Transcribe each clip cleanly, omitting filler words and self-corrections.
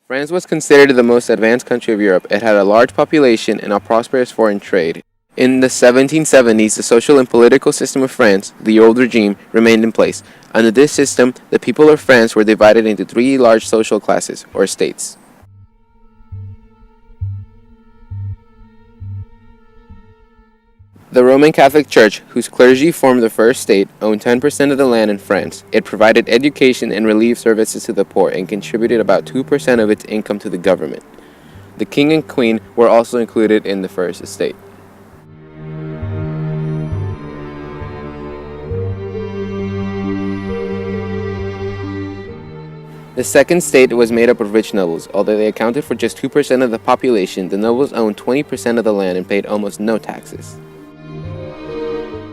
France was considered the most advanced country of Europe. It had a large population and a prosperous foreign trade. In the 1770s, the social and political system of France, the old regime, remained in place. Under this system, the people of France were divided into three large social classes, or states. The Roman Catholic Church, whose clergy formed the first state, owned 10% of the land in France. It provided education and relief services to the poor and contributed about 2% of its income to the government. The king and queen were also included in the first estate. The second state was made up of rich nobles. Although they accounted for just 2% of the population, the nobles owned 20% of the land and paid almost no taxes.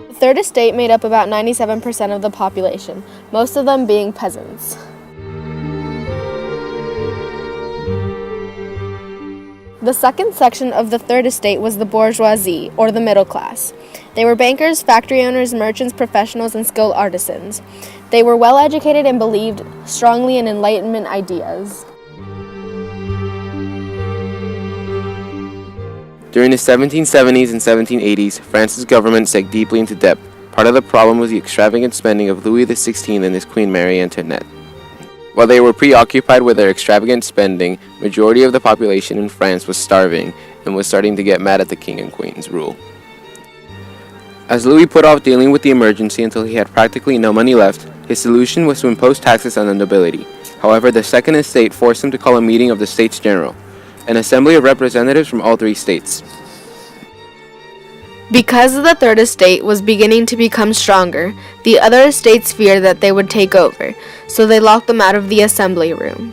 The third estate made up about 97% of the population, most of them being peasants. The second section of the third estate was the bourgeoisie, or the middle class. They were bankers, factory owners, merchants, professionals, and skilled artisans. They were well educated and believed strongly in Enlightenment ideas. During the 1770s and 1780s, France's government sank deeply into debt. Part of the problem was the extravagant spending of Louis XVI and his Queen Marie Antoinette. While they were preoccupied with their extravagant spending, majority of the population in France was starving and was starting to get mad at the king and queen's rule. As Louis put off dealing with the emergency until he had practically no money left, his solution was to impose taxes on the nobility. However, the Second Estate forced him to call a meeting of the States General, an assembly of representatives from all three states. Because the third estate was beginning to become stronger, the other estates feared that they would take over, so they locked them out of the assembly room.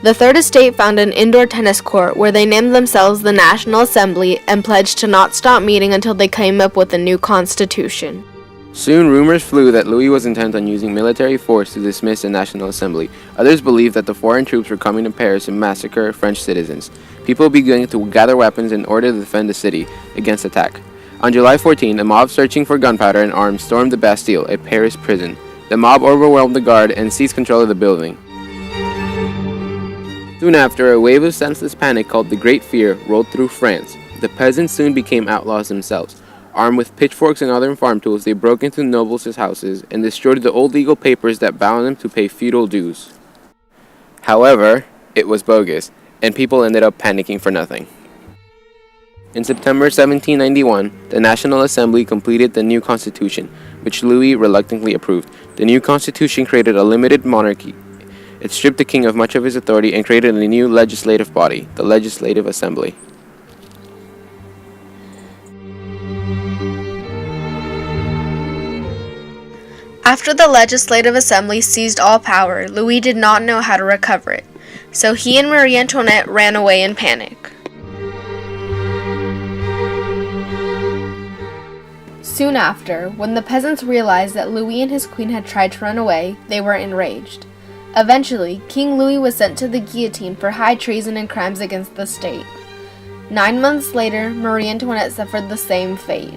The third estate found an indoor tennis court where they named themselves the National Assembly and pledged to not stop meeting until they came up with a new constitution. Soon, rumors flew that Louis was intent on using military force to dismiss the National Assembly. Others believed that the foreign troops were coming to Paris to massacre French citizens. People began to gather weapons in order to defend the city against attack. On July 14, a mob searching for gunpowder and arms stormed the Bastille, a Paris prison. The mob overwhelmed the guard and seized control of the building. Soon after, a wave of senseless panic called the Great Fear rolled through France. The peasants soon became outlaws themselves. Armed with pitchforks and other farm tools, they broke into nobles' houses and destroyed the old legal papers that bound them to pay feudal dues. However, it was bogus, and people ended up panicking for nothing. In September 1791, the National Assembly completed the new constitution, which Louis reluctantly approved. The new constitution created a limited monarchy. It stripped the king of much of his authority and created a new legislative body, the Legislative Assembly. After the Legislative Assembly seized all power, Louis did not know how to recover it, so he and Marie Antoinette ran away in panic. Soon after, when the peasants realized that Louis and his queen had tried to run away, they were enraged. Eventually, King Louis was sent to the guillotine for high treason and crimes against the state. 9 months later, Marie Antoinette suffered the same fate.